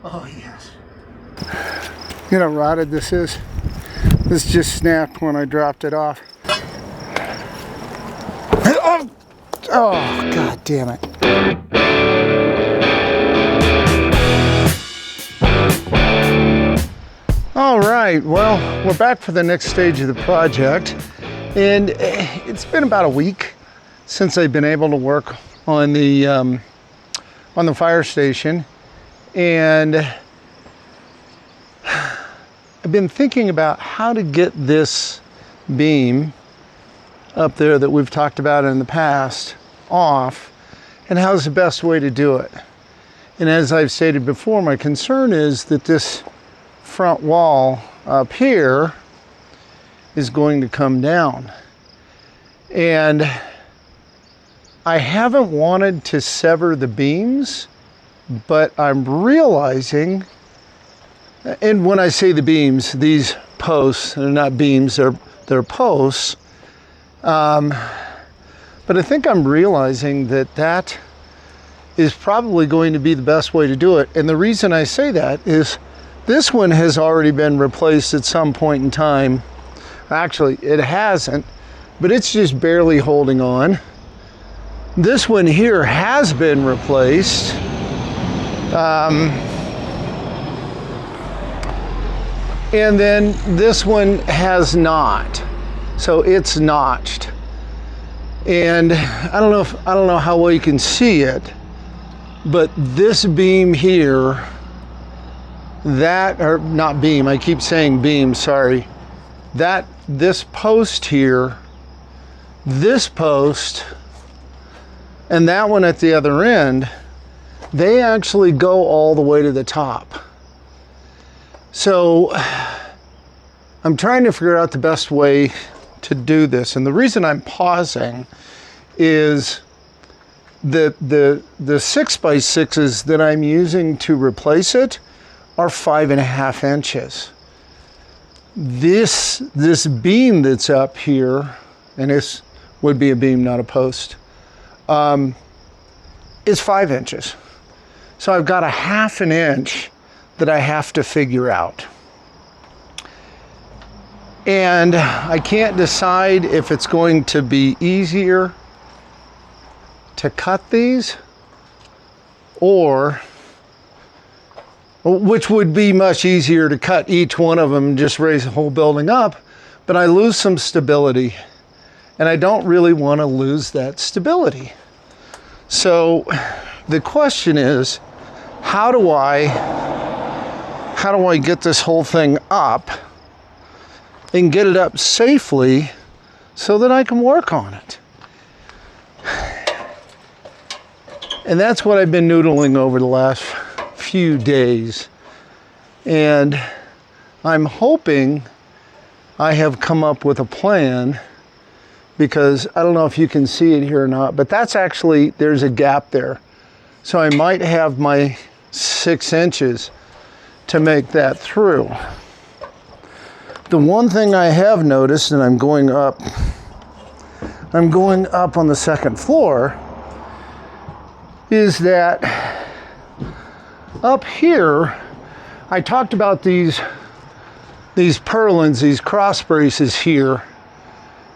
Oh yes. You know how rotted this is? This just snapped when I dropped it off. Oh, oh god damn it. All right, well, we're back for the next stage of the project, and it's been about a week since I've been able to work on the fire station, and I've been thinking about how to get this beam up there that we've talked about in the past off, and how's the best way to do it. And as I've stated before, my concern is that this front wall up here is going to come down, and I haven't wanted to sever the beams, but I'm realizing, and when I say the beams, these posts, they're not beams, they're posts, but I think I'm realizing that that is probably going to be the best way to do it. And the reason I say that is this one has already been replaced at some point in time. Actually, it hasn't, but it's just barely holding on. This one here has been replaced. And then this one has not. So it's notched. And I don't know how well you can see it, but this beam here, that, or not beam, I keep saying beam, sorry. This post here, this post, and that one at the other end, they actually go all the way to the top. So I'm trying to figure out the best way to do this. And the reason I'm pausing is the 6x6s that I'm using to replace it are 5.5 inches. This beam that's up here, and this would be a beam, not a post, is 5 inches. So I've got a 1/2 inch that I have to figure out. And I can't decide if it's going to be easier to cut these, or which would be much easier to cut each one of them and just raise the whole building up, but I lose some stability, and I don't really want to lose that stability. So the question is, how do I get this whole thing up and get it up safely so that I can work on it? And that's what I've been noodling over the last few days, and I'm hoping I have come up with a plan, because I don't know if you can see it here or not, but that's actually, there's a gap there, so I might have my 6 inches to make that through. The one thing I have noticed, and I'm going up on the second floor, is that up here, I talked about these purlins, these cross braces here,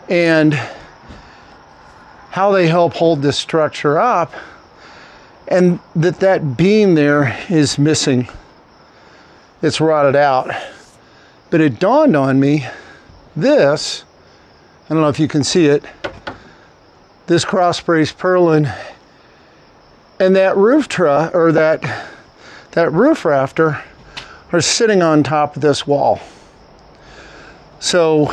and how they help hold this structure up, and that beam there is missing. It's rotted out. But it dawned on me, this, I don't know if you can see it, this cross brace purlin and that roof truss, or that roof rafter, are sitting on top of this wall. So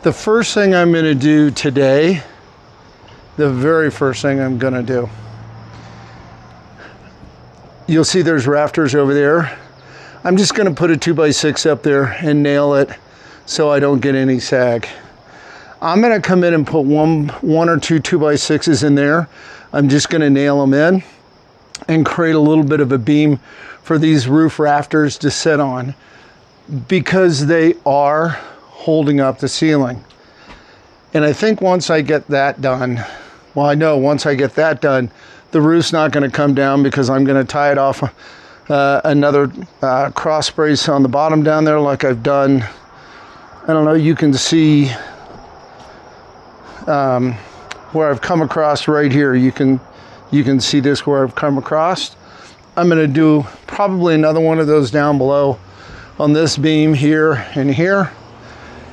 the first thing I'm going to do today, the very first thing I'm going to do, you'll see there's rafters over there. I'm just going to put a 2x6 up there and nail it so I don't get any sag. I'm going to come in and put one or two 2x6s in there. I'm just going to nail them in and create a little bit of a beam for these roof rafters to sit on, because they are holding up the ceiling. And I think once I get that done, well, I know once I get that done, the roof's not going to come down, because I'm going to tie it off another cross brace on the bottom down there like I've done. I don't know, you can see where I've come across right here. You can see this where I've come across. I'm going to do probably another one of those down below on this beam here and here.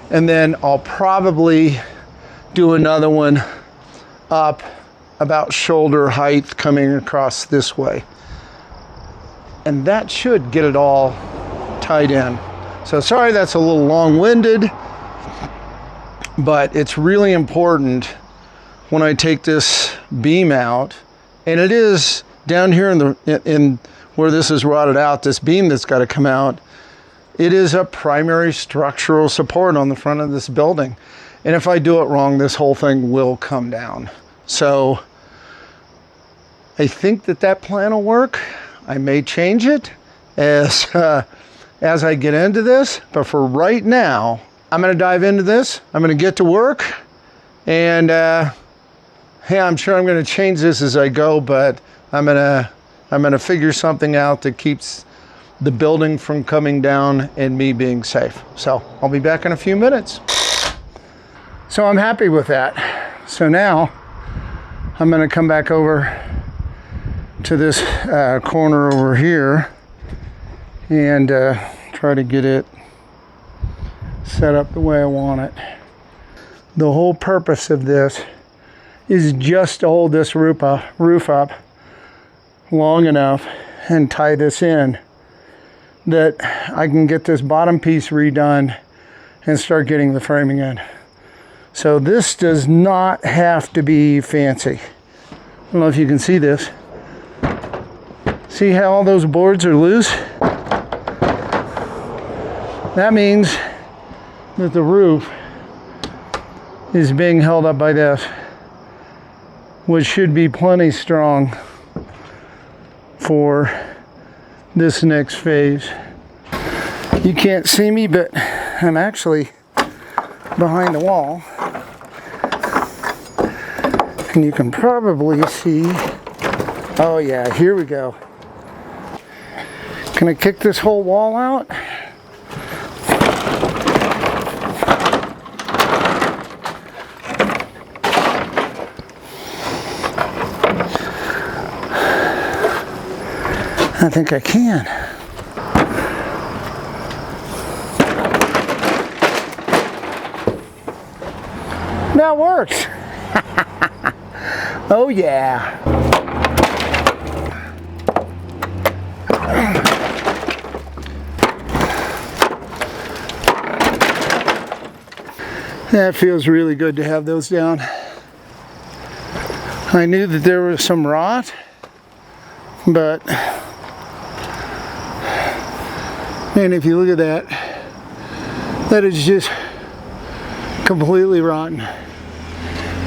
And then I'll probably do another one up about shoulder height coming across this way. And that should get it all tied in. So sorry that's a little long-winded, but it's really important when I take this beam out, and it is down here in where this is rotted out, this beam that's got to come out, it is a primary structural support on the front of this building. And if I do it wrong, this whole thing will come down. So I think that plan will work. I may change it as I get into this, but for right now, I'm going to dive into this. I'm going to get to work, and hey, I'm sure I'm going to change this as I go, but I'm going to figure something out that keeps the building from coming down and me being safe. So I'll be back in a few minutes. So I'm happy with that. So now I'm going to come back over to this corner over here and try to get it set up the way I want it. The whole purpose of this is just to hold this roof up long enough and tie this in that I can get this bottom piece redone and start getting the framing in. So this does not have to be fancy. I don't know if you can see this. See how all those boards are loose? That means that the roof is being held up by this, which should be plenty strong for this next phase. You can't see me, but I'm actually behind the wall, and you can probably see, oh yeah, here we go. Can I kick this whole wall out? I think I can. That works. Oh yeah. That feels really good to have those down. I knew that there was some rot, but man, if you look at that, that is just completely rotten.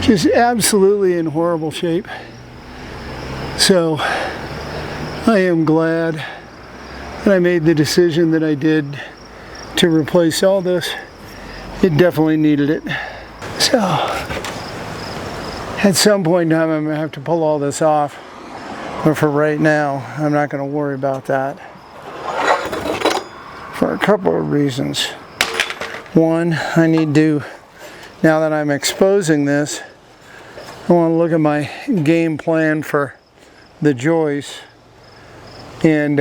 Just absolutely in horrible shape. So I am glad that I made the decision that I did to replace all this. It definitely needed it. So at some point in time I'm gonna have to pull all this off, but for right now I'm not going to worry about that for a couple of reasons. One, I need to, now that I'm exposing this, I want to look at my game plan for the joists and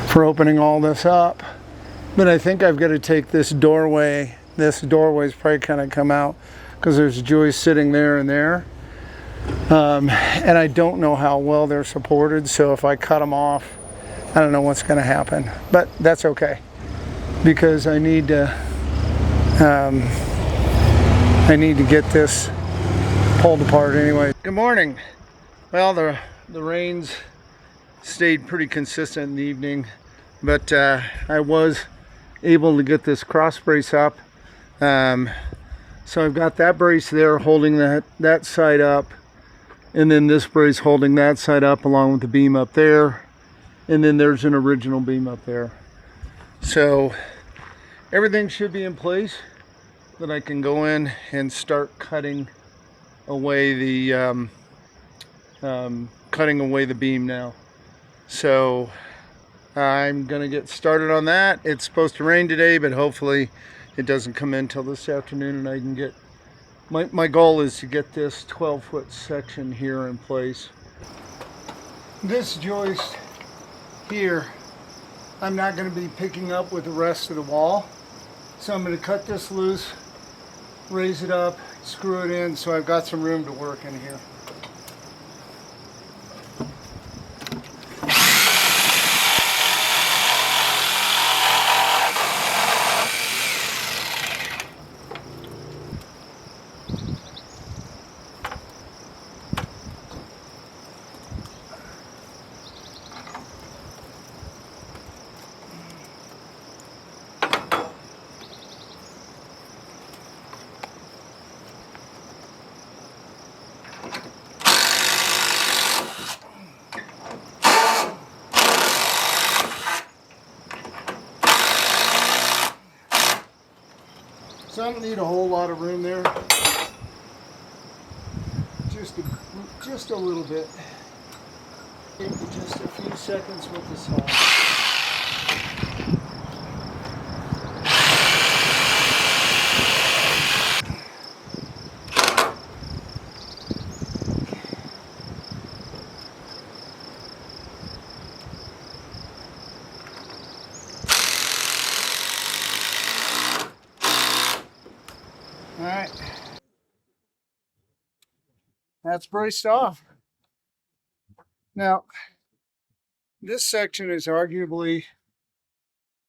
for opening all this up. But I think I've got to take this doorway's probably kind of come out because there's joists sitting there and there. And I don't know how well they're supported, so if I cut them off, I don't know what's going to happen. But that's okay, because I need to get this pulled apart anyway. Good morning. Well, the rains stayed pretty consistent in the evening, but I was able to get this cross brace up. So I've got that brace there holding that side up, and then this brace holding that side up along with the beam up there, and then there's an original beam up there. So everything should be in place that I can go in and start cutting away the beam now. So I'm gonna get started on that. It's supposed to rain today, but hopefully it doesn't come in till this afternoon and I can get, my goal is to get this 12-foot section here in place. This joist here, I'm not gonna be picking up with the rest of the wall. So I'm gonna cut this loose, raise it up, screw it in so I've got some room to work in here. So I don't need a whole lot of room there. Just a little bit. Maybe just a few seconds with the saw. All right. That's braced off. Now, this section is arguably,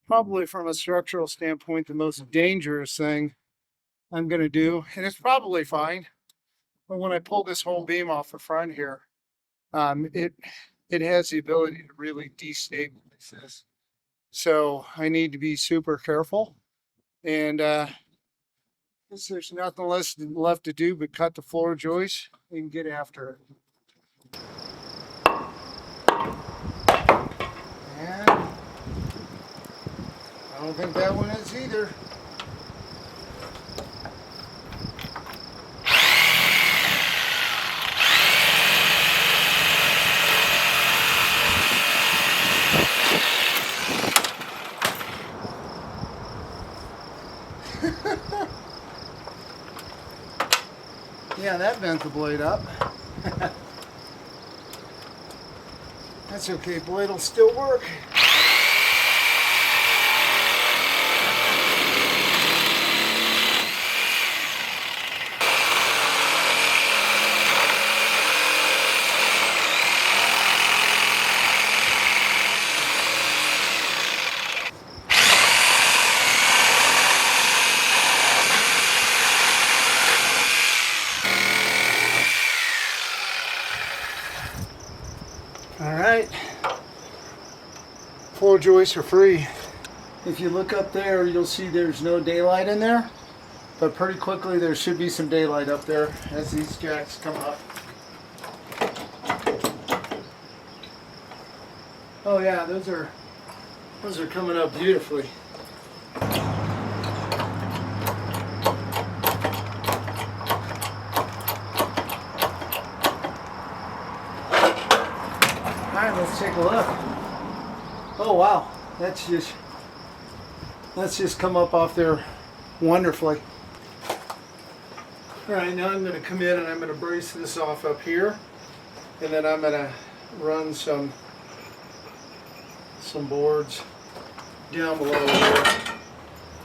probably from a structural standpoint, the most dangerous thing I'm going to do. And it's probably fine. But when I pull this whole beam off the front here, it has the ability to really destabilize this. So I need to be super careful. And there's nothing left to do but cut the floor joist and get after it. And I don't think that one is either. Yeah, that bent the blade up. That's okay, blade will still work. All right, floor joists are free. If you look up there, you'll see there's no daylight in there, but pretty quickly there should be some daylight up there as these jacks come up. Oh yeah, those are coming up beautifully. Alright, let's take a look. Oh wow, that's just come up off there wonderfully. Alright, now I'm going to come in and I'm going to brace this off up here, and then I'm going to run some boards down below here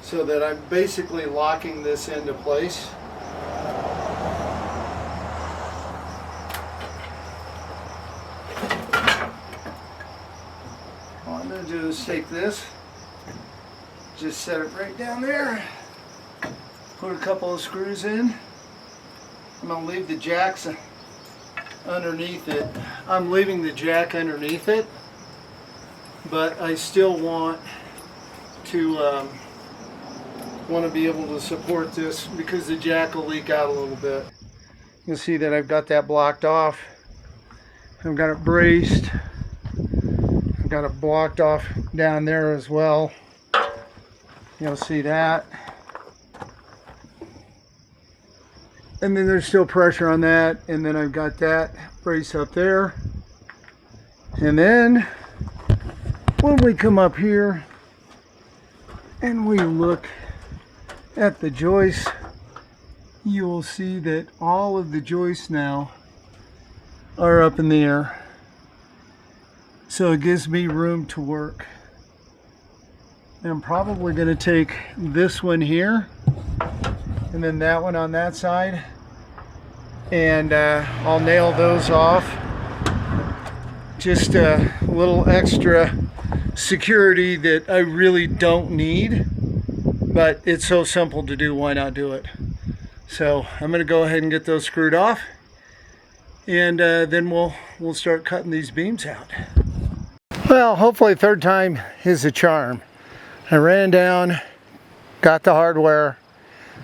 so that I'm basically locking this into place. All I'm going to do is take this, just set it right down there, put a couple of screws in. I'm going to leave the jacks underneath it. I'm leaving the jack underneath it, but I still want to be able to support this because the jack will leak out a little bit. You'll see that I've got that blocked off. I've got it braced. I've got it blocked off down there as well. You'll see that. And then there's still pressure on that, and then I've got that brace up there. And then when we come up here and we look at the joists, you will see that all of the joists now are up in the air. So it gives me room to work. And I'm probably going to take this one here and then that one on that side, and I'll nail those off. Just a little extra security that I really don't need, but it's so simple to do, why not do it? So I'm going to go ahead and get those screwed off, and then we'll start cutting these beams out. Well, hopefully third time is a charm. I ran down, got the hardware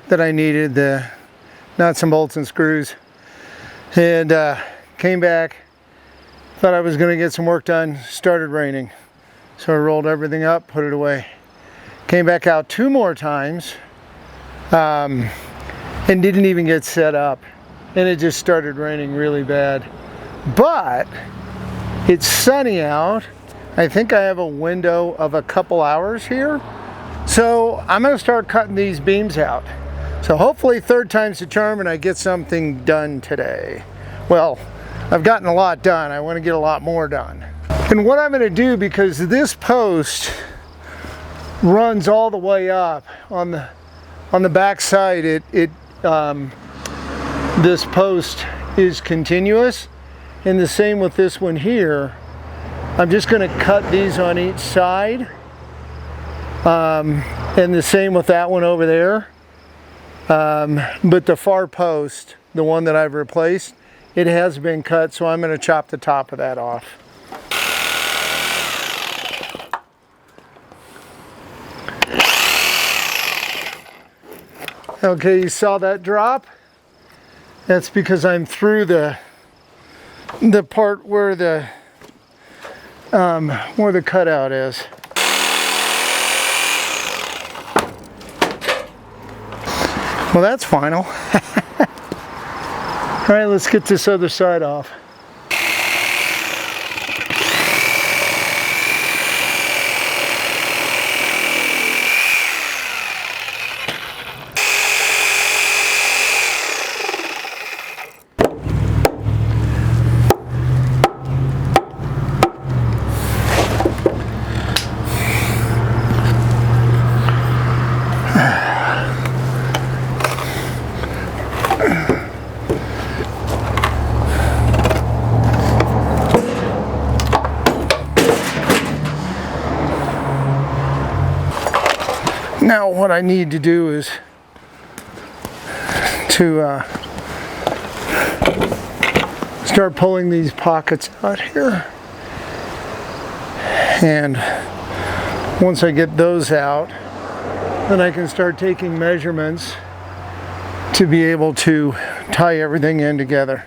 that I needed, the nuts and bolts and screws, and came back, thought I was going to get some work done, started raining. So I rolled everything up, put it away. Came back out 2 more times and didn't even get set up. And it just started raining really bad. But it's sunny out. I think I have a window of a couple hours here. So I'm going to start cutting these beams out. So hopefully third time's the charm and I get something done today. Well, I've gotten a lot done. I want to get a lot more done. And what I'm going to do, because this post runs all the way up on the back side, this post is continuous, and the same with this one here. I'm just going to cut these on each side, and the same with that one over there. But the far post, the one that I've replaced, it has been cut, so I'm going to chop the top of that off. Okay, you saw that drop? That's because I'm through the part where the cutout is. Well, that's final. All right, let's get this other side off. Now what I need to do is to start pulling these pockets out here, and once I get those out, then I can start taking measurements to be able to tie everything in together.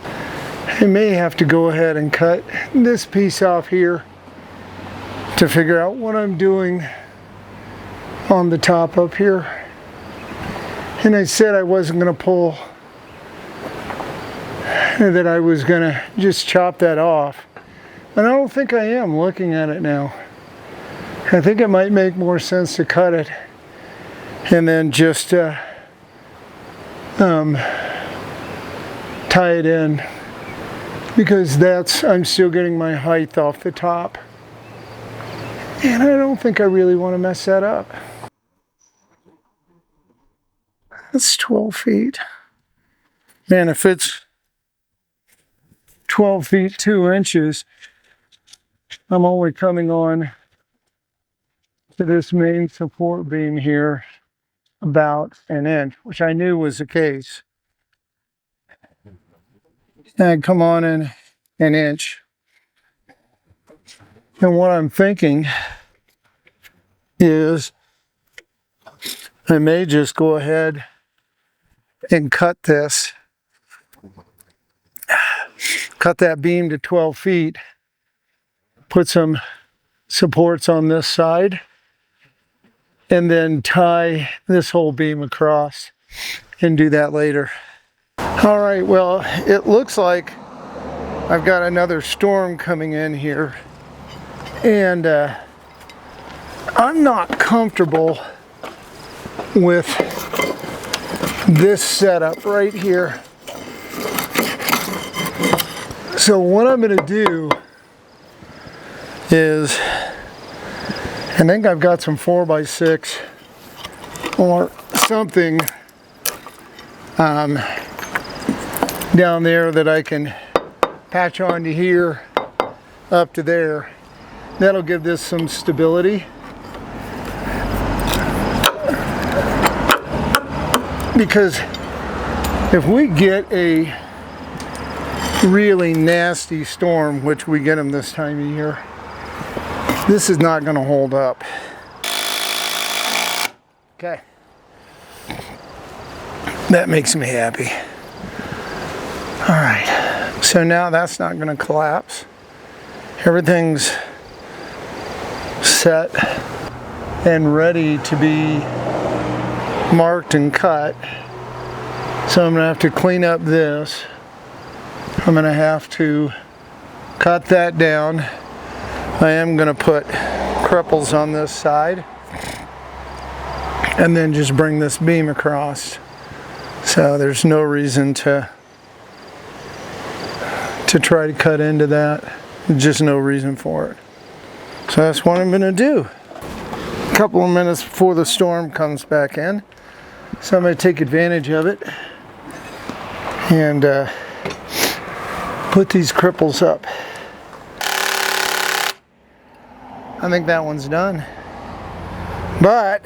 I may have to go ahead and cut this piece off here to figure out what I'm doing on the top up here. And I said I wasn't going to pull, that I was going to just chop that off. And I don't think I am, looking at it now. I think it might make more sense to cut it and then just tie it in, because I'm still getting my height off the top. And I don't think I really want to mess that up. That's 12 feet. Man, if it's 12 feet 2 inches, I'm only coming on to this main support beam here about an inch, which I knew was the case. And I come on in an inch. And what I'm thinking is I may just go ahead and cut that beam to 12 feet, put some supports on this side, and then tie this whole beam across and do that later. All right, well, it looks like I've got another storm coming in here. And I'm not comfortable with this setup right here. So what I'm going to do is, I think I've got some 4x6 or something down there that I can patch onto here up to there. That'll give this some stability. Because if we get a really nasty storm, which we get them this time of year, this is not going to hold up. Okay. That makes me happy. All right. So now that's not going to collapse. Everything's set and ready to be marked and cut. So I'm going to have to clean up this. I'm going to have to cut that down. I am going to put cripples on this side and then just bring this beam across. So there's no reason to try to cut into that. Just no reason for it. So that's what I'm going to do. A couple of minutes before the storm comes back in. So I'm going to take advantage of it and put these cripples up. I think that one's done. But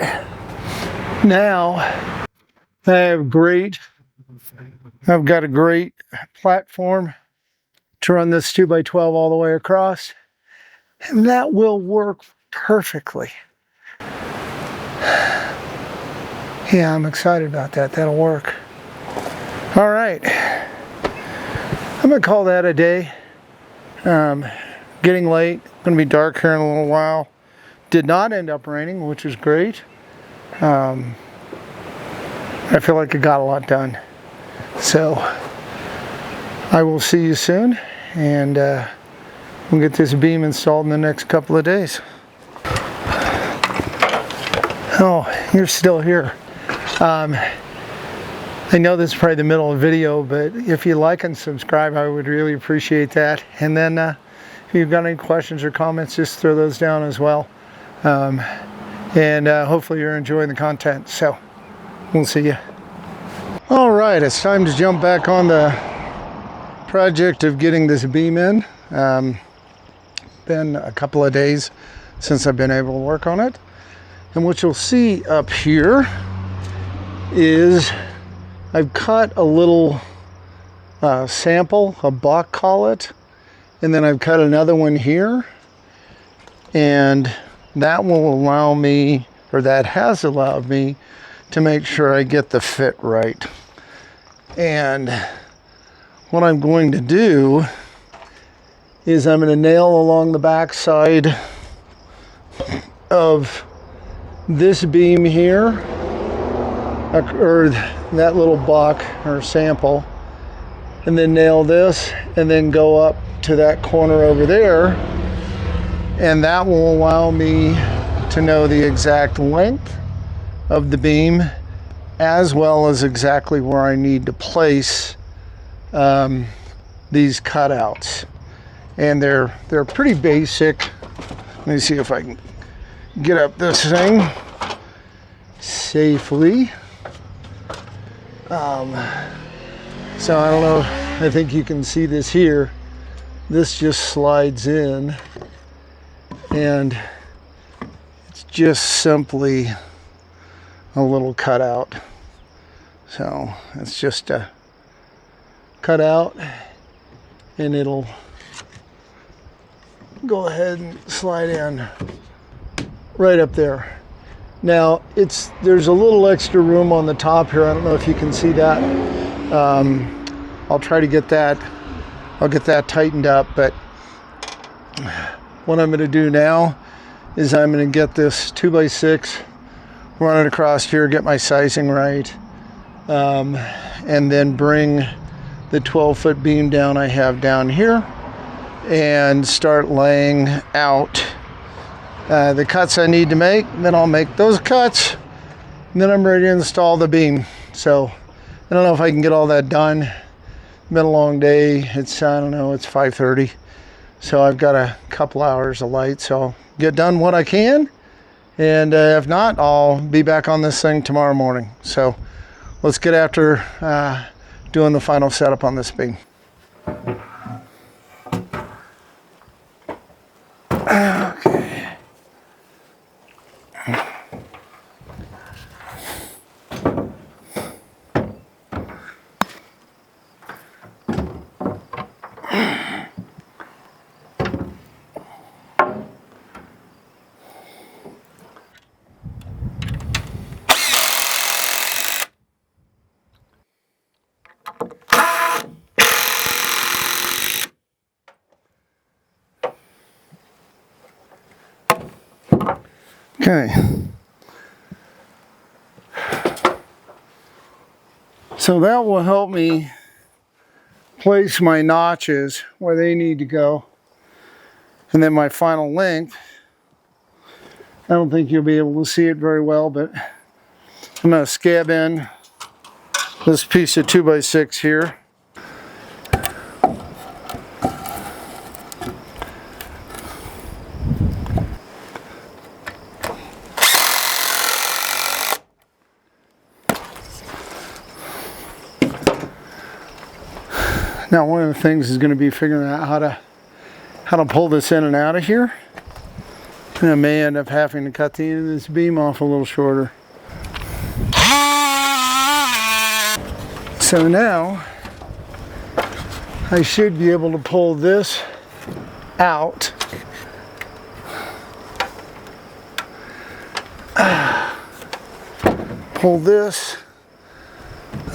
now I've got a great platform to run this 2x12 all the way across, and that will work perfectly. Yeah, I'm excited about that. That'll work. All right, I'm gonna call that a day. Getting late, gonna be dark here in a little while. Did not end up raining, which is great. I feel like I got a lot done. So I will see you soon, and we'll get this beam installed in the next couple of days. Oh, you're still here. I know this is probably the middle of the video, but if you like and subscribe, I would really appreciate that. And then if you've got any questions or comments, just throw those down as well. And hopefully you're enjoying the content. So we'll see you. All right, it's time to jump back on the project of getting this beam in. Been a couple of days since I've been able to work on it. And what you'll see up here is I've cut a little sample, a buck call it, and then I've cut another one here, and that will allow me, or that has allowed me, to make sure I get the fit right. And what I'm going to do is I'm going to nail along the back side of this beam here, or that little buck or sample, and then nail this and then go up to that corner over there, and that will allow me to know the exact length of the beam as well as exactly where I need to place these cutouts. And they're pretty basic. Let me see if I can get up this thing safely. So I don't know, I think you can see this here. This just slides in, and it's just simply a little cutout. So it's just a cutout, and it'll go ahead and slide in right up there. Now there's a little extra room on the top here. I don't know if you can see that. I'll try to get that. I'll get that tightened up. But what I'm going to do now is I'm going to get this 2x6, run it across here, get my sizing right, and then bring the 12-foot beam down I have down here and start laying out the cuts I need to make. Then I'll make those cuts. And then I'm ready to install the beam. So I don't know if I can get all that done. Been a long day. It's, I don't know, it's 5:30. So I've got a couple hours of light. So I'll get done what I can. And if not, I'll be back on this thing tomorrow morning. So let's get after doing the final setup on this beam. Okay. Okay, so that will help me place my notches where they need to go. And then my final length, I don't think you'll be able to see it very well, but I'm going to scab in this piece of 2x6 here. Now one of the things is going to be figuring out how to pull this in and out of here. And I may end up having to cut the end of this beam off a little shorter. So now I should be able to pull this out. Pull this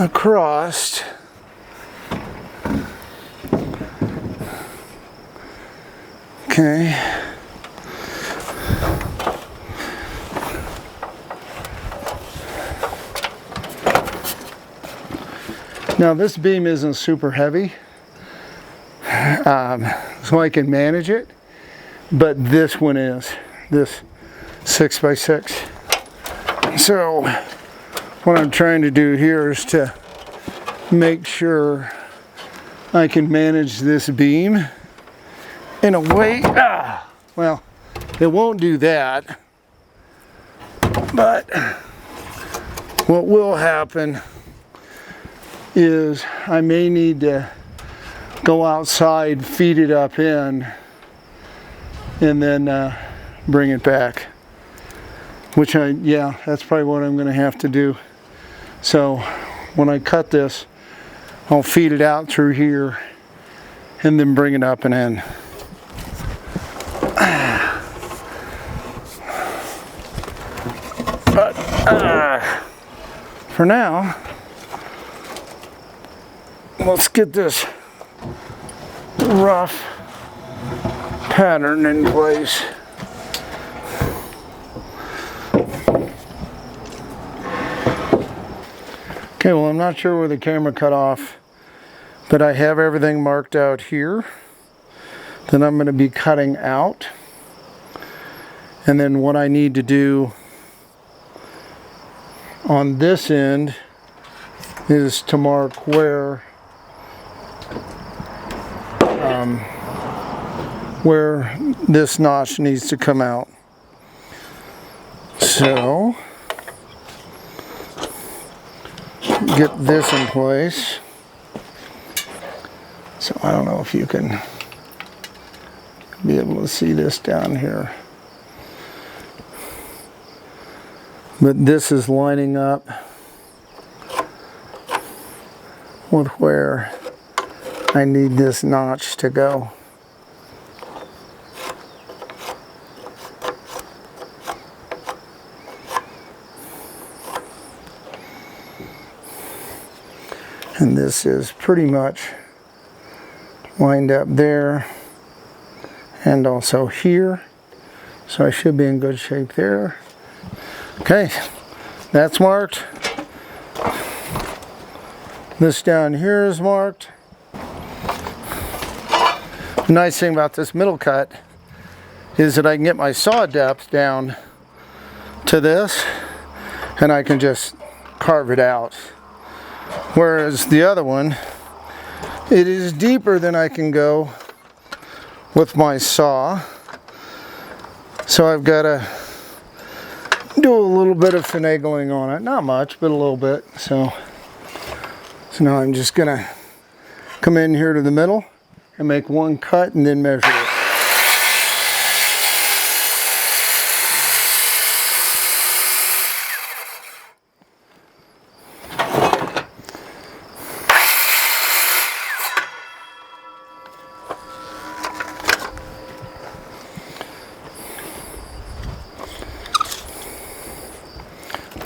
across. Okay. Now this beam isn't super heavy, so I can manage it, but this one is, this 6x6. So what I'm trying to do here is to make sure I can manage this beam in a way, well, it won't do that, but what will happen is I may need to go outside, feed it up in, and then bring it back, which yeah, that's probably what I'm going to have to do. So when I cut this, I'll feed it out through here and then bring it up and in. But for now, let's get this rough pattern in place. Okay, well, I'm not sure where the camera cut off, but I have everything marked out here. Then I'm going to be cutting out. And then what I need to do on this end is to mark where this notch needs to come out. So get this in place. So I don't know if you can be able to see this down here, but this is lining up with where I need this notch to go. And this is pretty much lined up there and also here. So I should be in good shape there. Okay, that's marked. This down here is marked. The nice thing about this middle cut is that I can get my saw depth down to this and I can just carve it out. Whereas the other one, it is deeper than I can go with my saw. So I've got to do a little bit of finagling on it. Not much, but a little bit. So now I'm just going to come in here to the middle and make one cut and then measure it.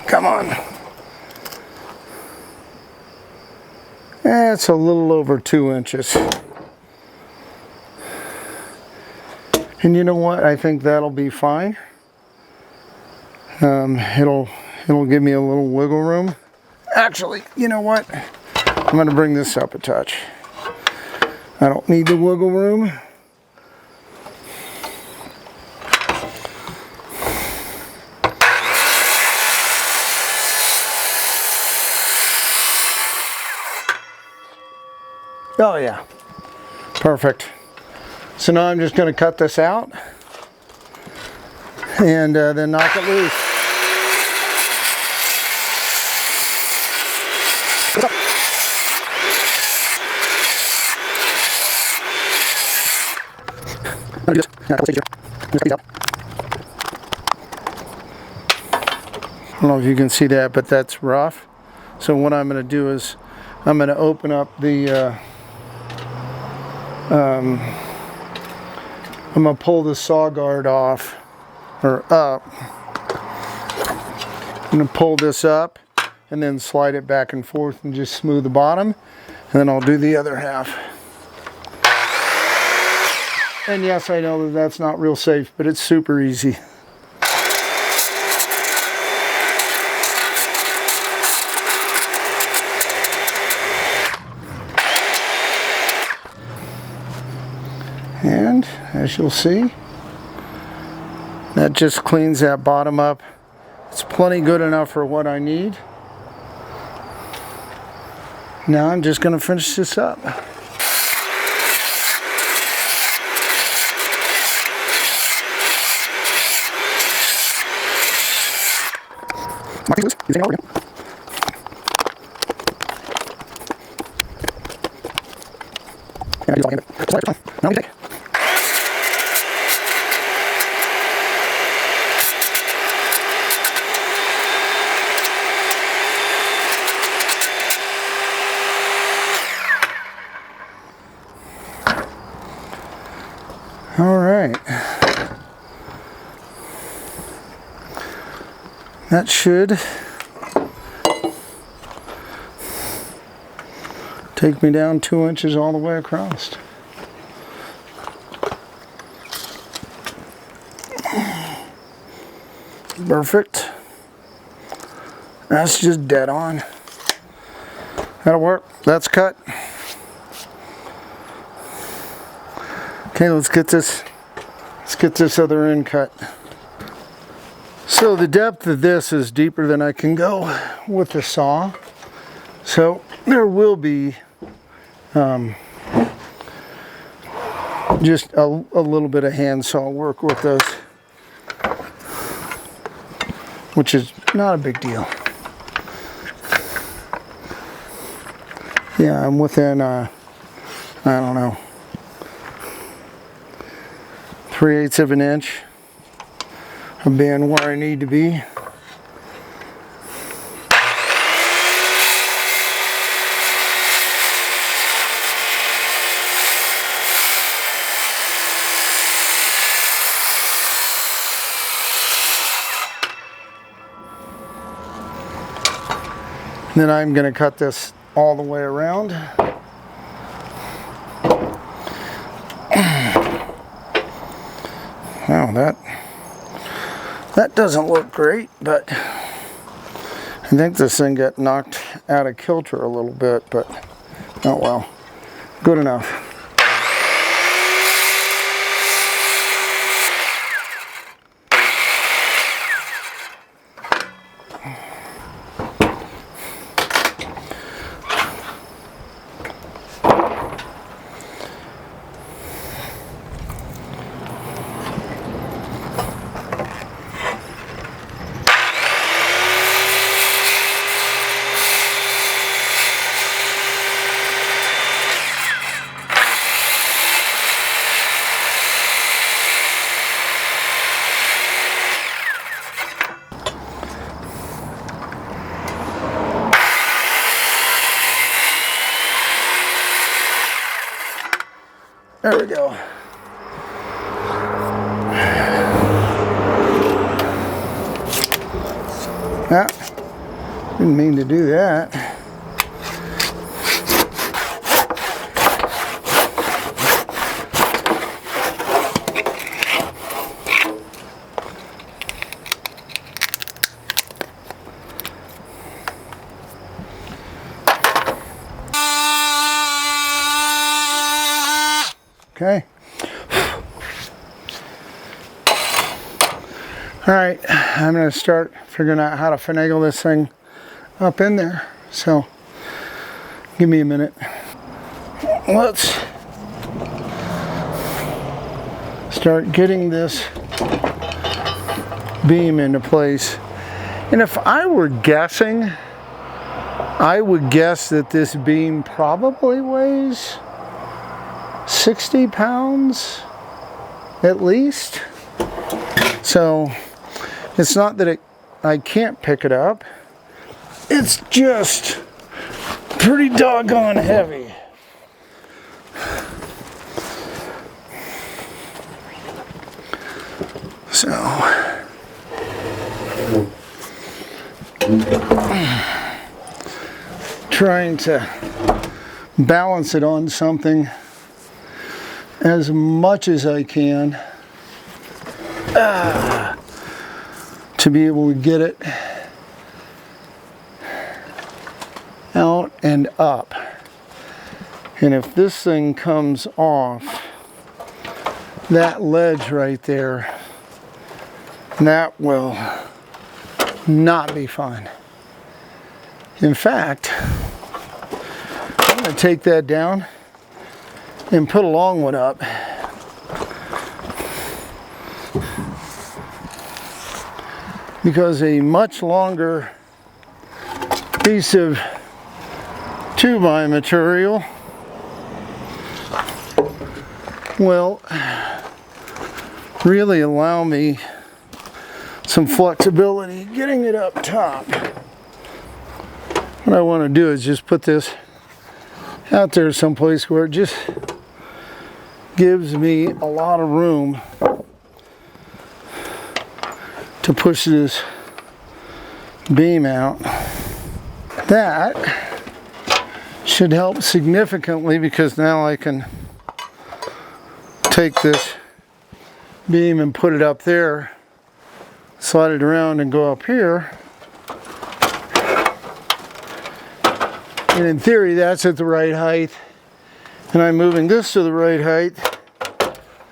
Come on. It's a little over 2 inches. And you know what? I think that'll be fine. It'll give me a little wiggle room. Actually, you know what? I'm going to bring this up a touch. I don't need the wiggle room. Oh yeah, perfect. So now I'm just going to cut this out and then knock it loose. I don't know if you can see that, but that's rough. So what I'm going to do is I'm going to open up the I'm going to pull the saw guard off, or up. I'm going to pull this up and then slide it back and forth and just smooth the bottom, and then I'll do the other half. And yes, I know that that's not real safe, but it's super easy. And as you'll see, that just cleans that bottom up. It's plenty good enough for what I need. Now I'm just going to finish this up. All right, that should take me down 2 inches all the way across. Perfect. That's just dead on. That'll work. That's cut. Okay, let's get this other end cut. So the depth of this is deeper than I can go with the saw. So there will be just a little bit of handsaw work with this, which is not a big deal. Yeah, I'm within, I don't know, 3/8 of an inch of being where I need to be. Then I'm going to cut this all the way around. Wow, that doesn't look great, but I think this thing got knocked out of kilter a little bit, but oh well, good enough. Ah, didn't mean to do that. Okay. All right, I'm gonna start figuring out how to finagle this thing up in there. So give me a minute. Let's start getting this beam into place. And if I were guessing, I would guess that this beam probably weighs 60 pounds at least. So it's not that I can't pick it up, it's just pretty doggone heavy. So trying to balance it on something as much as I can to be able to get it out and up. And if this thing comes off that ledge right there, that will not be fun. In fact, I'm going to take that down and put a long one up. Because a much longer piece of 2x material will really allow me some flexibility getting it up top. What I want to do is just put this out there someplace where it just gives me a lot of room to push this beam out. That should help significantly because now I can take this beam and put it up there, slide it around and go up here. And in theory, that's at the right height. And I'm moving this to the right height.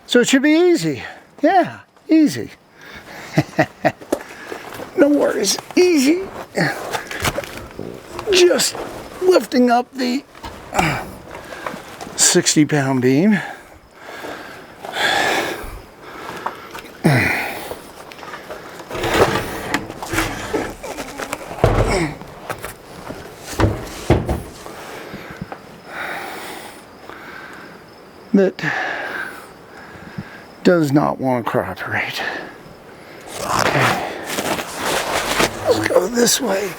So it should be easy. Yeah, easy. No worries, easy. Just lifting up the 60-pound beam. That does not want to cooperate. Okay. Let's go this way.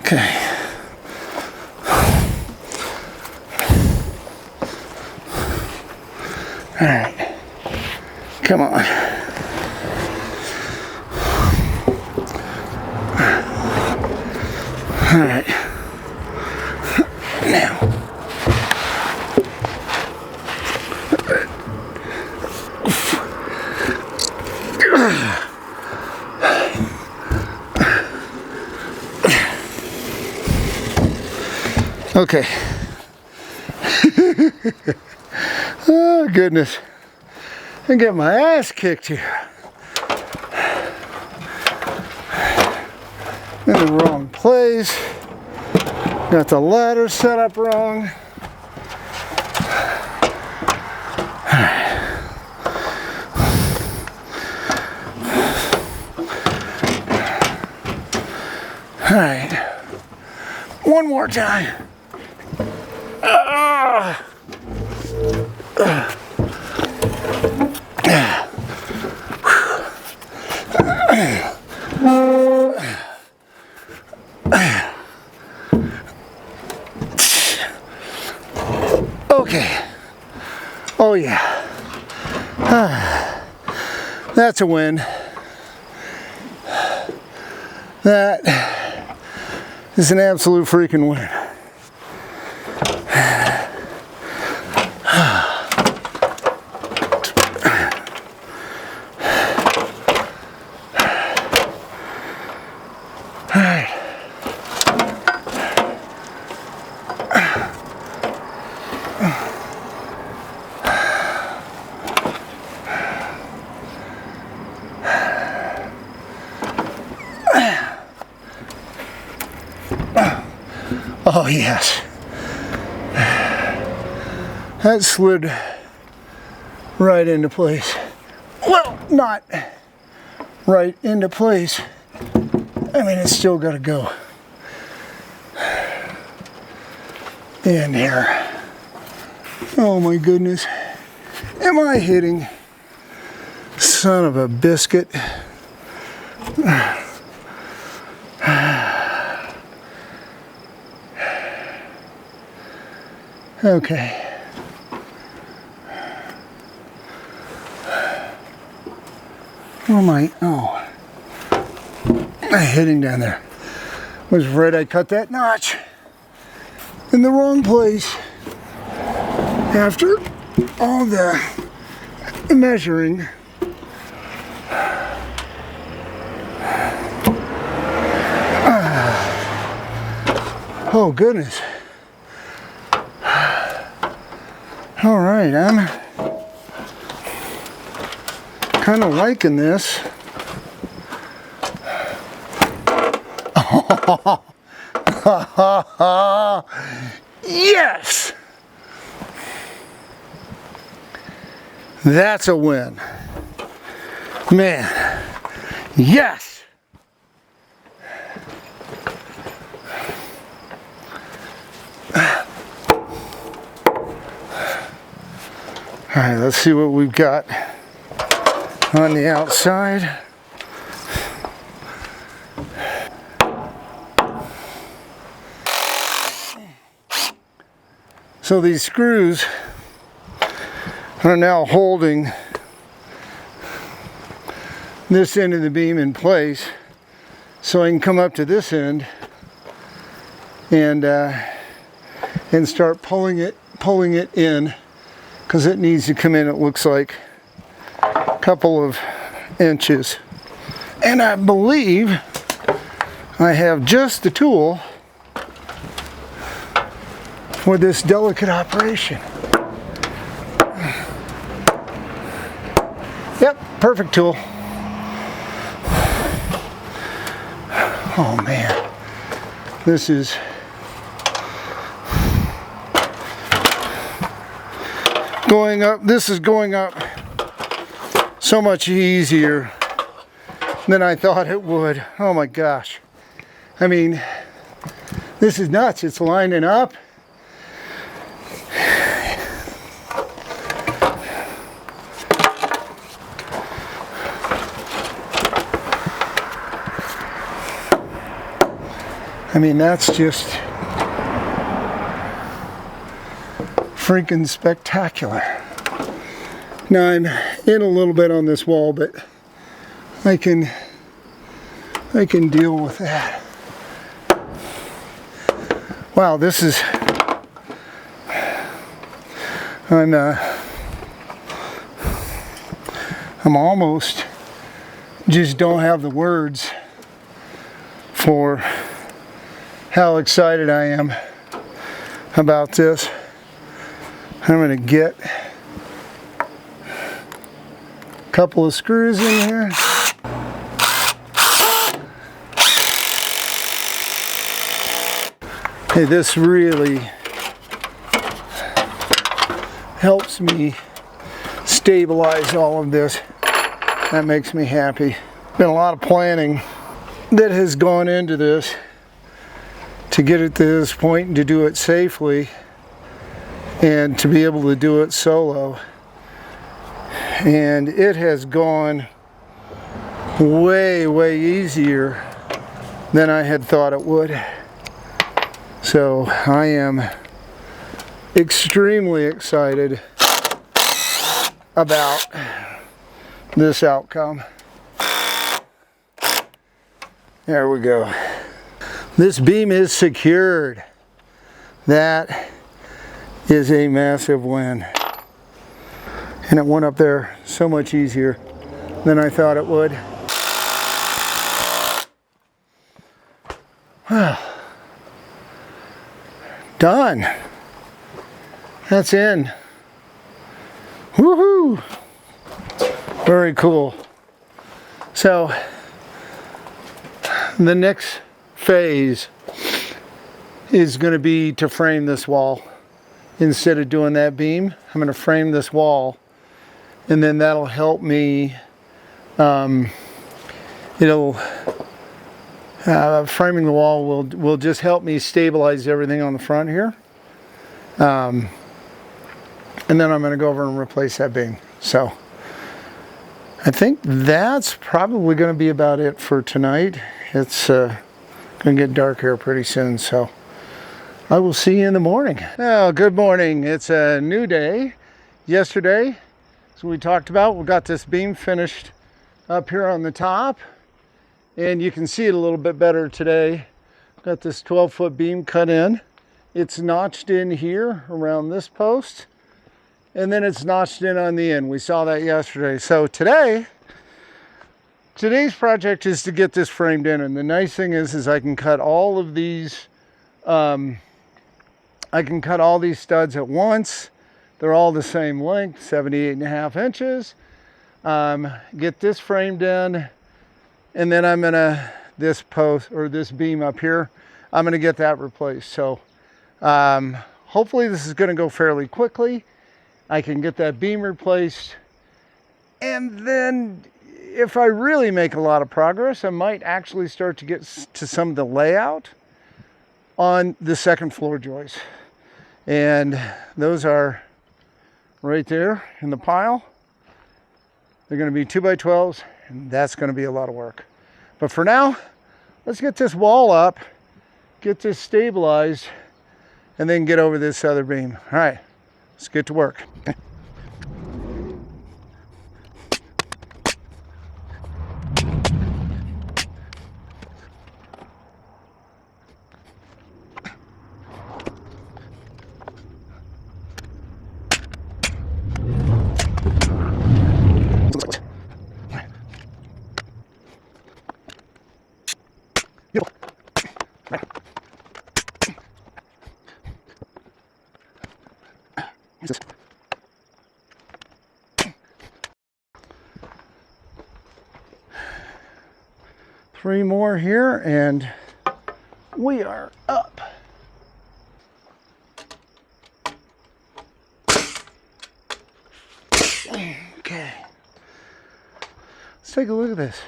Okay. All right. Come on. All right. Now. Okay. Oh, goodness. I get my ass kicked here. In the wrong place. Got the ladder set up wrong. All right. One more time. Okay. That's a win. That is an absolute freaking win. All right. Oh yes, that slid right into place. Well, not right into place. I mean, it's still got to go in here. Oh my goodness, am I hitting? Son of a biscuit. Okay. Where am I? Oh. I'm hitting down there. Was afraid I cut that notch in the wrong place. After all the measuring. Oh goodness. All right, I'm kind of liking this. Yes! That's a win. Man, yes! All right, let's see what we've got on the outside. So these screws are now holding this end of the beam in place, so I can come up to this end and start pulling it in, because it needs to come in, it looks like, a couple of inches. And I believe I have just the tool for this delicate operation. Yep, perfect tool. Oh man, this is going up. This is going up so much easier than I thought it would. Oh my gosh. I mean, this is nuts. It's lining up. I mean, that's just freaking spectacular. Now I'm in a little bit on this wall, but I can deal with that. Wow, this is, I'm almost just don't have the words for how excited I am about this. I'm going to get a couple of screws in here. Hey, this really helps me stabilize all of this. That makes me happy. Been a lot of planning that has gone into this to get it to this point and to do it safely and to be able to do it solo. And it has gone way, way easier than I had thought it would. So I am extremely excited about this outcome. There we go. This beam is secured. That is a massive win. And it went up there so much easier than I thought it would. Well, done. That's in. Woohoo! Very cool. So the next phase is going to be to frame this wall. Instead of doing that beam, I'm going to frame this wall, and then that'll help me. Framing the wall will just help me stabilize everything on the front here. And then I'm going to go over and replace that beam. So I think that's probably going to be about it for tonight. It's going to get dark here pretty soon, so I will see you in the morning. Well, good morning. It's a new day. Yesterday, as we talked about, we got this beam finished up here on the top, and you can see it a little bit better today. Got this 12-foot beam cut in. It's notched in here around this post, and then it's notched in on the end. We saw that yesterday. So today's project is to get this framed in, and the nice thing is I can cut all of these studs at once. They're all the same length, 78.5 inches. Get this framed in, and then I'm gonna, this post or this beam up here, I'm gonna get that replaced. So hopefully this is gonna go fairly quickly. I can get that beam replaced, and then if I really make a lot of progress, I might actually start to get to some of the layout on the second floor joists. And those are right there in the pile. They're going to be 2x12s, and that's going to be a lot of work. But for now, let's get this wall up, get this stabilized, and then get over this other beam. All right, let's get to work. 3 more here, and we are up. Okay, let's take a look at this.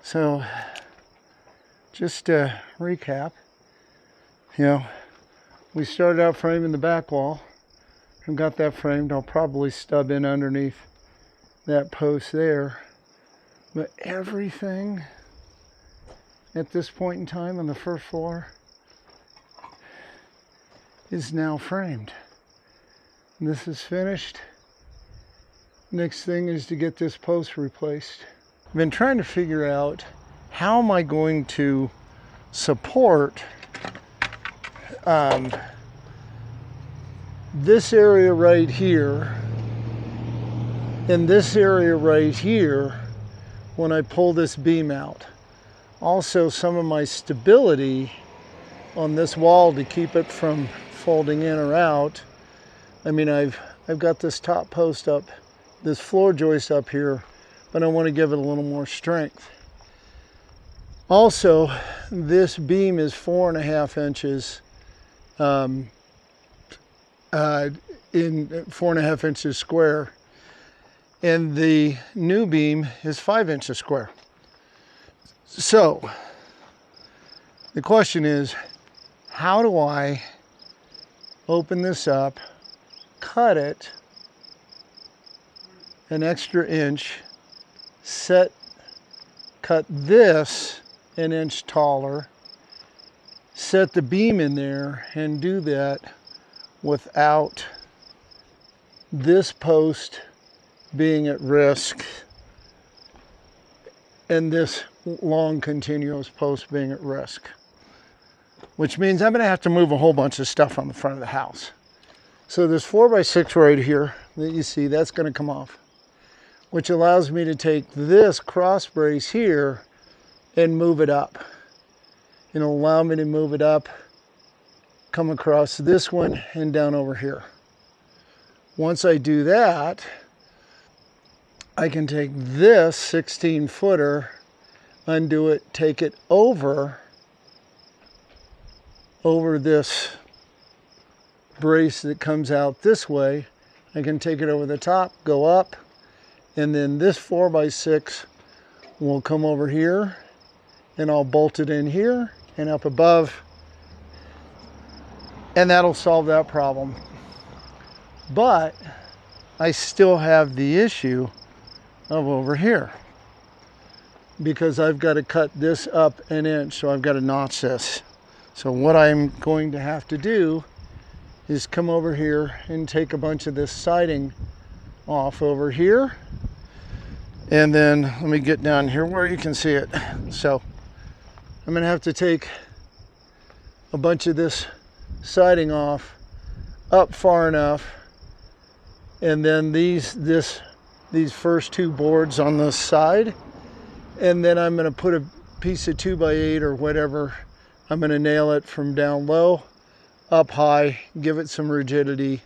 So, just to recap, we started out framing the back wall and got that framed. I'll probably stub in underneath that post there. But everything at this point in time on the first floor is now framed. This is finished. Next thing is to get this post replaced. I've been trying to figure out how am I going to support this area right here and this area right here when I pull this beam out. Also, some of my stability on this wall to keep it from folding in or out. I mean, I've got this top post up, this floor joist up here, but I want to give it a little more strength. Also, this beam is 4.5 inches in 4.5 inches square, and the new beam is 5 inches square. So the question is, how do I open this up, cut it an extra inch, cut this an inch taller, set the beam in there, and do that without this post being at risk and this long continuous post being at risk, which means I'm going to have to move a whole bunch of stuff on the front of the house. So this 4x6 right here that you see, that's going to come off, which allows me to take this cross brace here and move it up. It'll allow me to move it up, come across this one and down over here. Once I do that, I can take this 16-footer, undo it, take it over this brace that comes out this way. I can take it over the top, go up, and then this 4x6 will come over here, and I'll bolt it in here and up above, and that'll solve that problem. But I still have the issue of over here, because I've got to cut this up an inch, so I've got to notch this. So what I'm going to have to do is come over here and take a bunch of this siding off over here. And then let me get down here where you can see it. So I'm gonna have to take a bunch of this siding off up far enough, and then these first two boards on this side, and then I'm gonna put a piece of 2x8 or whatever. I'm gonna nail it from down low up high, give it some rigidity,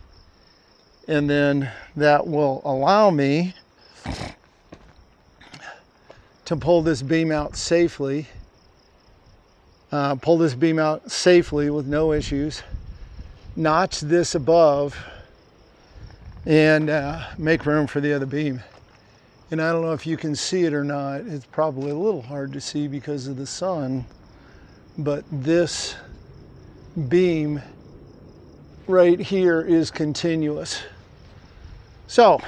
and then that will allow me to pull this beam out safely, with no issues, notch this above, and make room for the other beam. And I don't know if you can see it or not. It's probably a little hard to see because of the sun, but this beam right here is continuous. So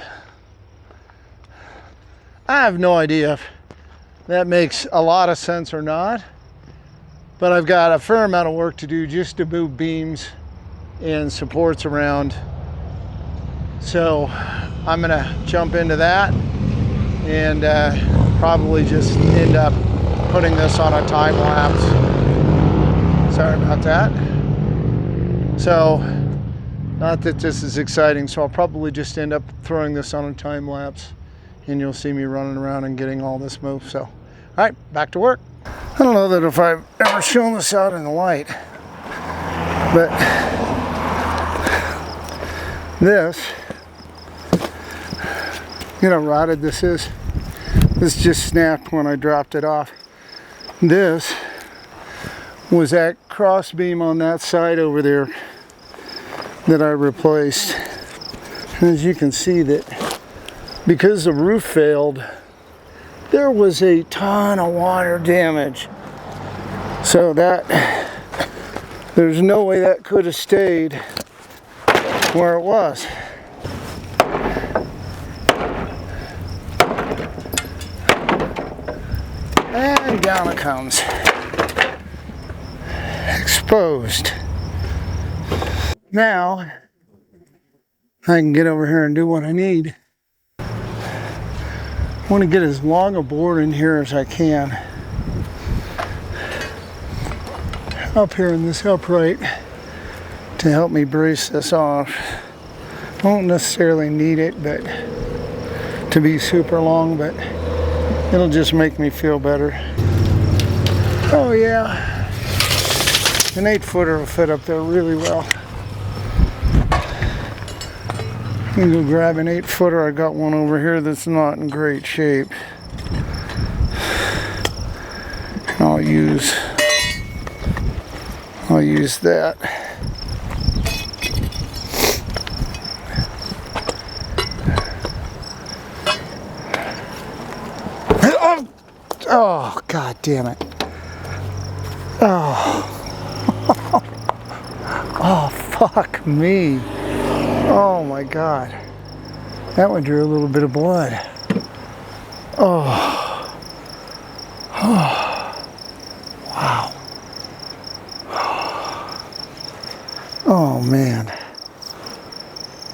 I have no idea if that makes a lot of sense or not, but I've got a fair amount of work to do just to move beams and supports around. So I'm gonna jump into that and probably just end up putting this on a time lapse. Sorry about that. So, not that this is exciting, so I'll probably just end up throwing this on a time lapse, and you'll see me running around and getting all this moved. So, all right, back to work. I don't know that if I've ever shown this out in the light, but this, you know how rotted this is? This just snapped when I dropped it off. This was that cross beam on that side over there that I replaced. And as you can see, that because the roof failed, there was a ton of water damage. So that, there's no way that could have stayed where it was. And down it comes. Exposed. Now I can get over here and do what I need. I want to get as long a board in here as I can. Up here in this upright to help me brace this off. I won't necessarily need it but to be super long, but it'll just make me feel better. Oh yeah. An 8-footer will fit up there really well. I'm gonna go grab an 8-footer. I got one over here that's not in great shape. I'll use that. Oh, God damn it. Oh. Oh, fuck me. Oh my God. That one drew a little bit of blood. Oh. Oh. Wow. Oh man.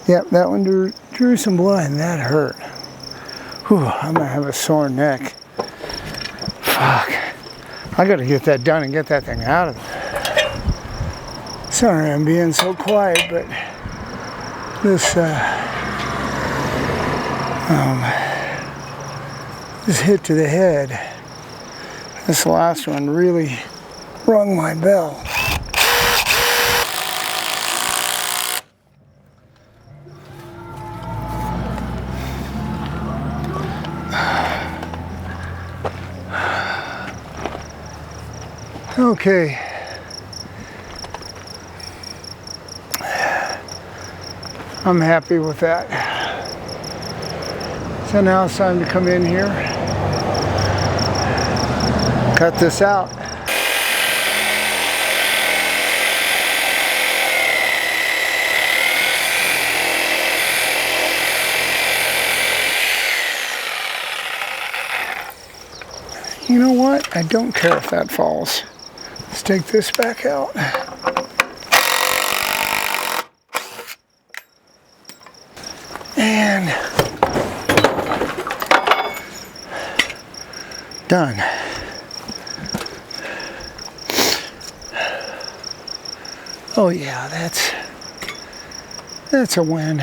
Yep, that one drew some blood and that hurt. Whew, I'm gonna have a sore neck. Fuck. I gotta get that done and get that thing out of there. Sorry I'm being so quiet, but this this hit to the head, this last one really rung my bell. Okay. I'm happy with that. So now it's time to come in here, cut this out. You know what? I don't care if that falls. Let's take this back out. And done. Oh yeah, that's a win.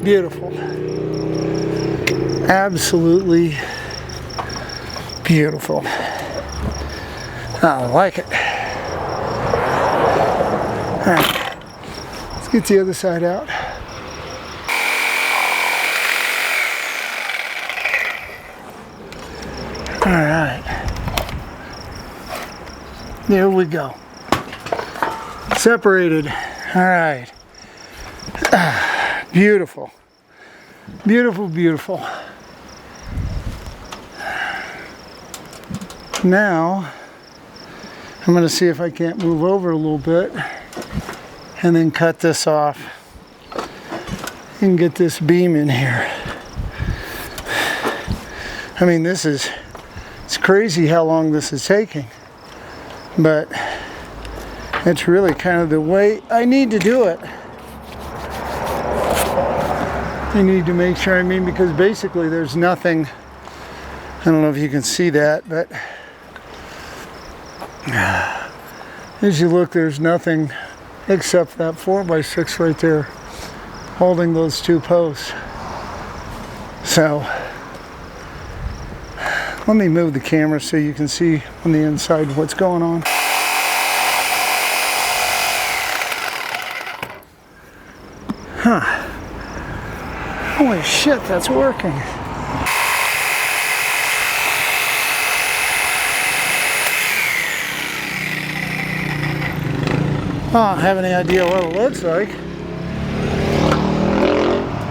Beautiful. Absolutely beautiful. I like it. All right, let's get the other side out. All right, there we go. Separated. All right. Beautiful. Beautiful, beautiful. Now, I'm going to see if I can't move over a little bit and then cut this off and get this beam in here. I mean, it's crazy how long this is taking, but it's really kind of the way I need to do it. I need to make sure, because basically there's nothing, I don't know if you can see that, but as you look, there's nothing except that 4x6 right there holding those two posts. So let me move the camera so you can see on the inside what's going on. Huh. Holy shit, that's working. I don't have any idea what it looks like.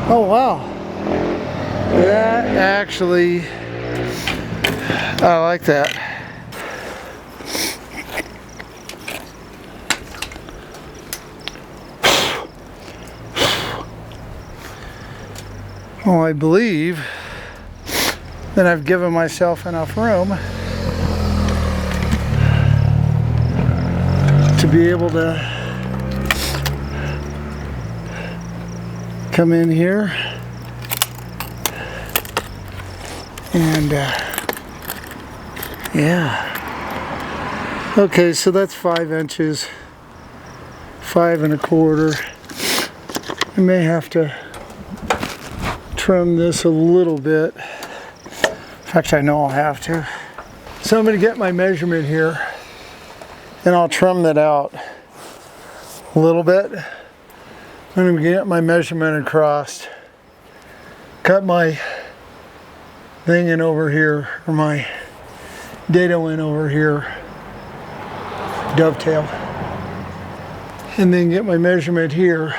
Oh wow. That actually, I like that. Well, I believe that I've given myself enough room to be able to come in here and yeah. Okay, so that's 5 inches, 5 1/4. I may have to trim this a little bit. In fact, I know I'll have to. So I'm going to get my measurement here and I'll trim that out a little bit. I'm going to get my measurement across, cut my thing in over here, or my dado in over here, dovetail, and then get my measurement here.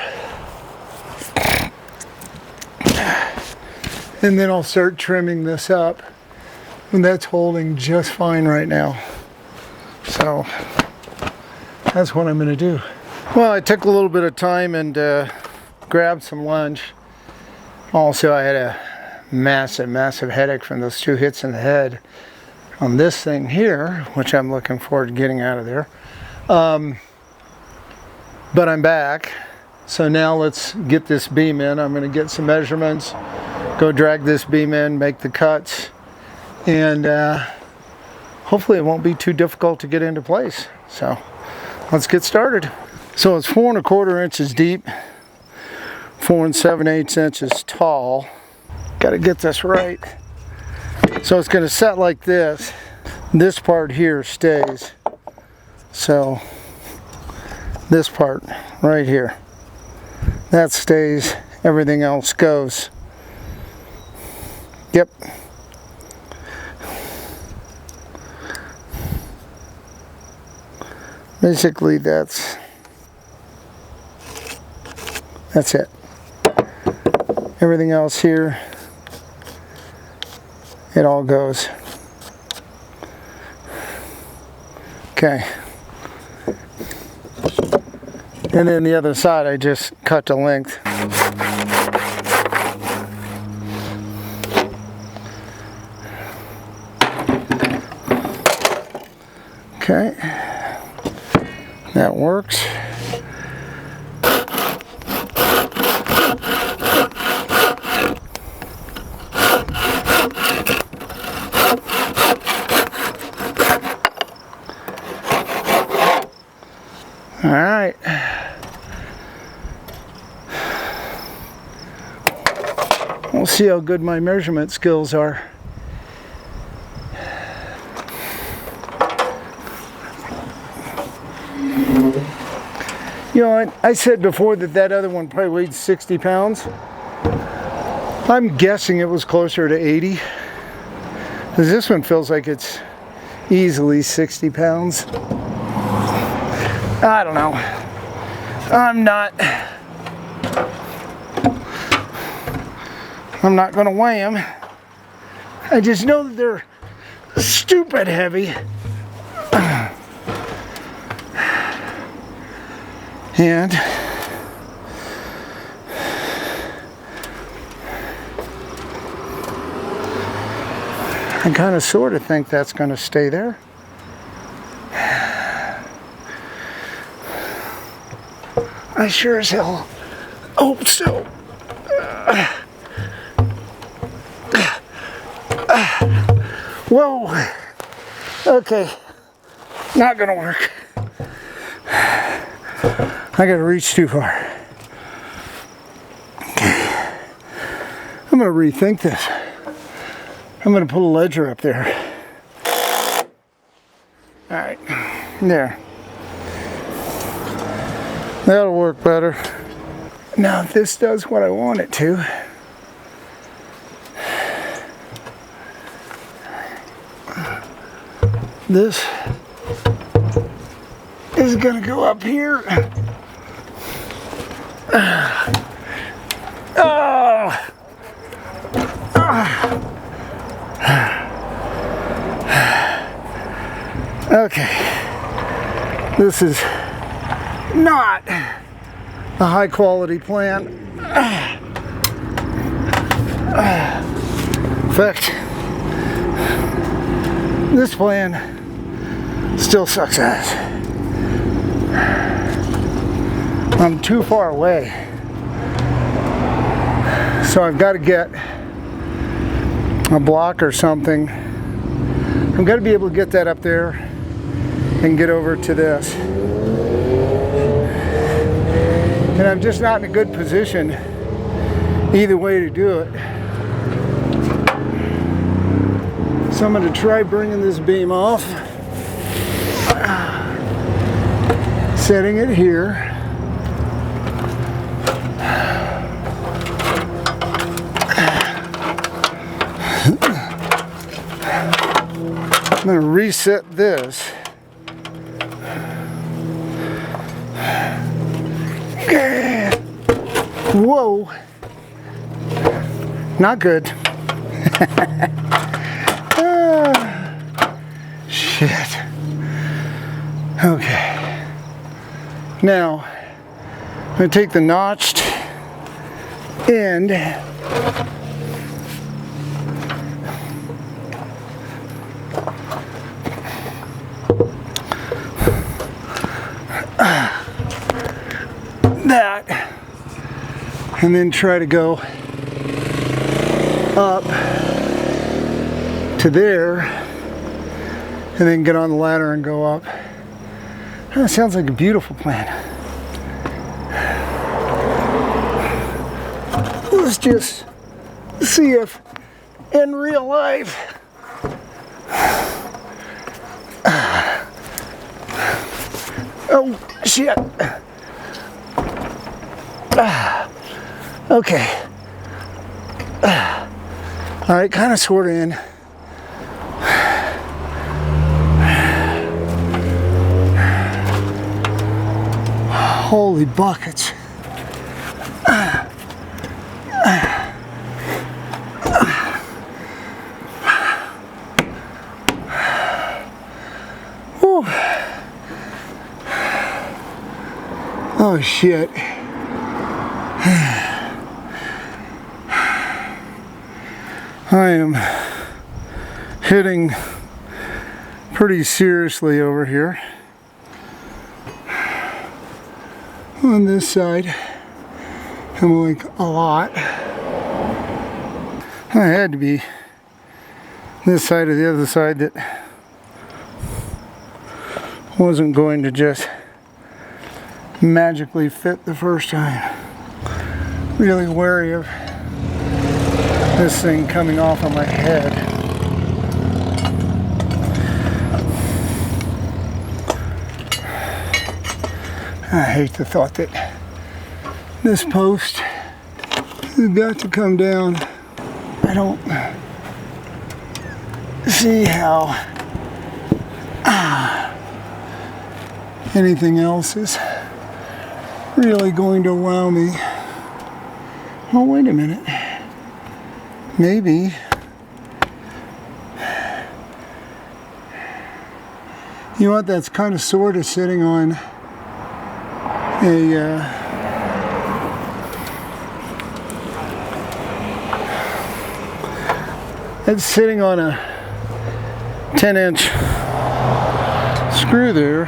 And then I'll start trimming this up, and that's holding just fine right now. So that's what I'm going to do. Well, I took a little bit of time and grabbed some lunch. Also, I had a massive headache from those 2 hits in the head on this thing here, which I'm looking forward to getting out of there. But I'm back, So now let's get this beam in. I'm going to get some measurements, go drag this beam in, make the cuts, and hopefully it won't be too difficult to get into place. So let's get started. So it's 4 1/4 inches deep, 4 7/8 inches tall. Got to get this right. So it's going to set like this. This part here stays. So this part right here, that stays. Everything else goes. Yep. Basically that's it. Everything else here, it all goes. Okay. And then the other side, I just cut to length. Okay. That works. All right. We'll see how good my measurement skills are. You know, I said before that other one probably weighed 60 pounds. I'm guessing it was closer to 80. Because this one feels like it's easily 60 pounds. I don't know. I'm not going to weigh them. I just know that they're stupid heavy. And I kind of sort of think that's going to stay there. I sure as hell hope so. Whoa. Okay. Not going to work. I gotta reach too far. Okay. I'm gonna rethink this. I'm gonna put a ledger up there. Alright, there. That'll work better. Now if this does what I want it to, this is gonna go up here. Okay, this is not a high quality plan. In fact, this plan still sucks ass. I'm too far away, so I've got to get a block or something. I'm going to be able to get that up there and get over to this. And I'm just not in a good position either way to do it. So I'm going to try bringing this beam off, setting it here. I'm going to reset this. Whoa. Not good. Shit. Okay. Now, I'm going to take the notched end that and then try to go up to there and then get on the ladder and go up. That sounds like a beautiful plan. Let's just see if in real life oh shit. Okay. All right, kind of sort of in. Holy buckets. Whew. Oh shit. I am hitting pretty seriously over here. On this side, I'm like a lot. I had to be this side or the other side that wasn't going to just magically fit the first time. Really wary of this thing coming off on my head. I hate the thought that this post has got to come down. I don't see how anything else is really going to allow me. Oh, wait a minute. Maybe. You know what? That's kind of sort of sitting on it's sitting on a 10-inch screw there.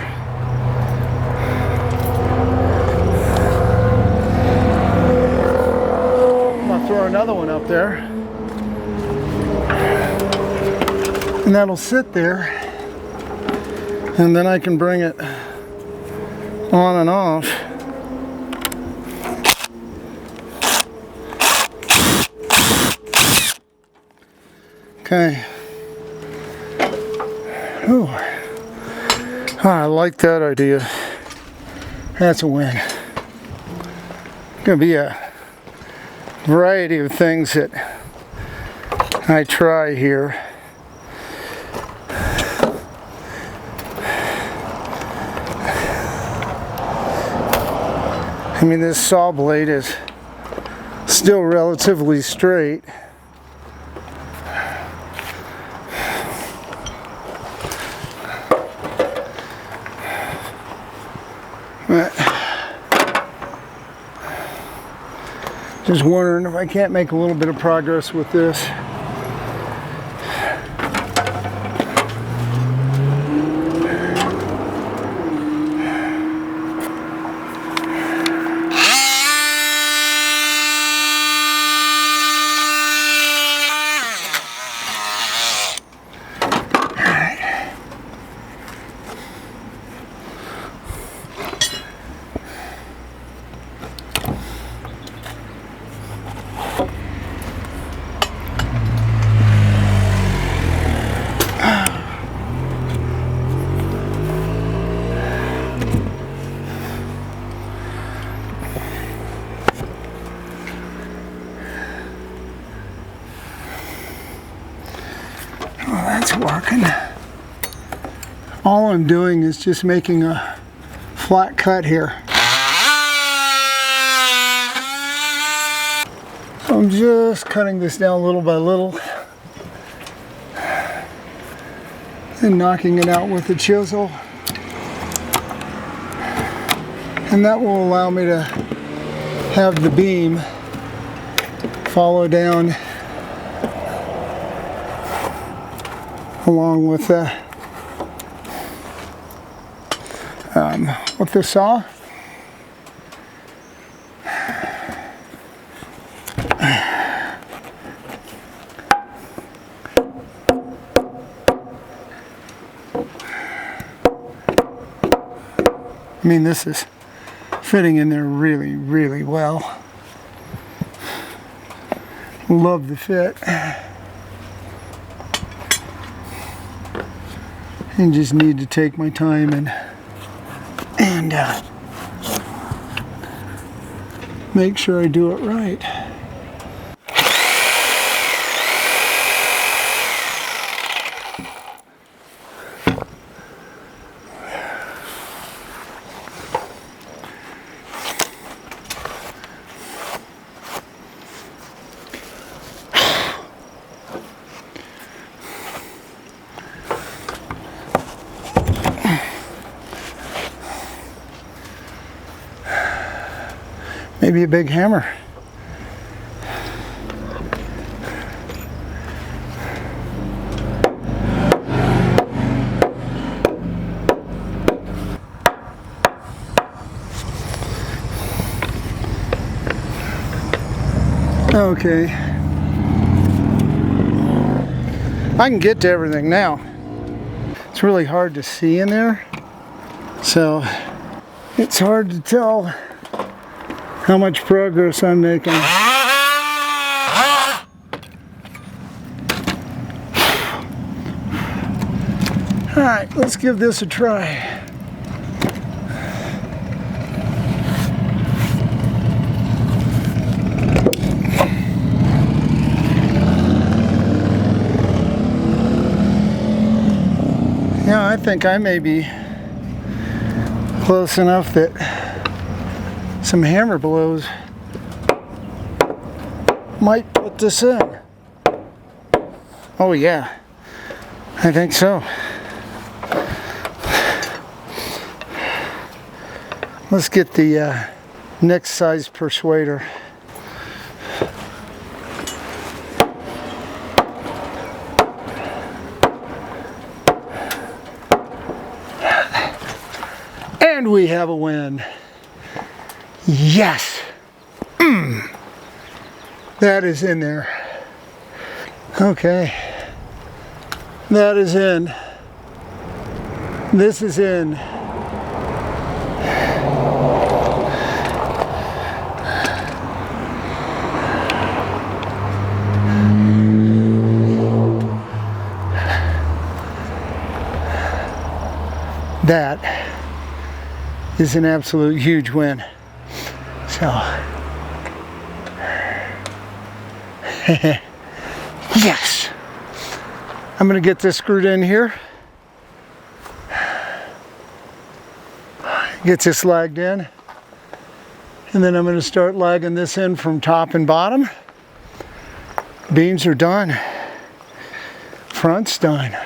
I'm gonna throw another one up there, and that'll sit there, and then I can bring it on and off. Okay. Ooh. I like that idea. That's a win. Gonna be a variety of things that I try here. I mean, this saw blade is still relatively straight. But just wondering if I can't make a little bit of progress with this. Working. All I'm doing is just making a flat cut here. So I'm just cutting this down little by little and knocking it out with the chisel, and that will allow me to have the beam follow down along with the saw. I mean, this is fitting in there really, really well. Love the fit. And just need to take my time and make sure I do it right. Maybe a big hammer. Okay. I can get to everything now. It's really hard to see in there, so it's hard to tell how much progress I'm making. Alright, let's give this a try. Yeah, I think I may be close enough that some hammer blows might put this in. Oh yeah, I think so. Let's get the next size persuader. And we have a win. Yes! That is in there. Okay. That is in. This is in. That is an absolute huge win. So, yes! I'm going to get this screwed in here. Get this lagged in. And then I'm going to start lagging this in from top and bottom. Beams are done. Front's done.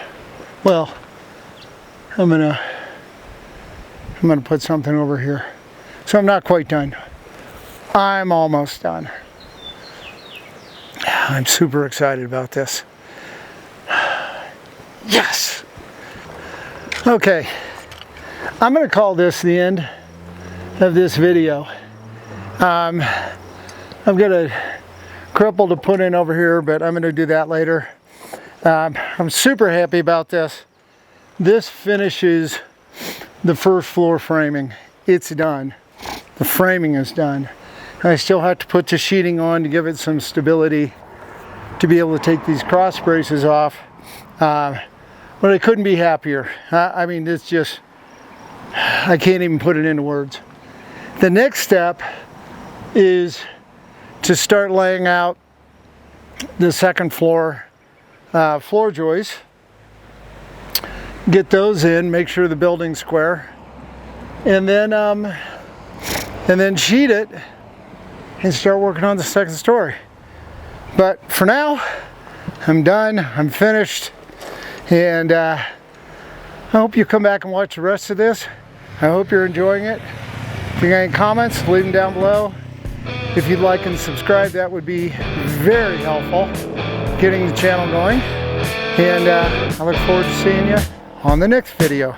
Well, I'm going to put something over here. So I'm not quite done. I'm almost done. I'm super excited about this. Yes! Okay, I'm going to call this the end of this video. I've got a cripple to put in over here, but I'm going to do that later. I'm super happy about this. This finishes the first floor framing. It's done. The framing is done. I still have to put the sheeting on to give it some stability to be able to take these cross braces off. But I couldn't be happier. I mean, it's just, I can't even put it into words. The next step is to start laying out the second floor floor joists. Get those in, make sure the building's square, and then sheet it and start working on the second story. But for now, I'm done, I'm finished, and I hope you come back and watch the rest of this. I hope you're enjoying it. If you got any comments, leave them down below. If you'd like and subscribe, that would be very helpful getting the channel going. And I look forward to seeing you on the next video.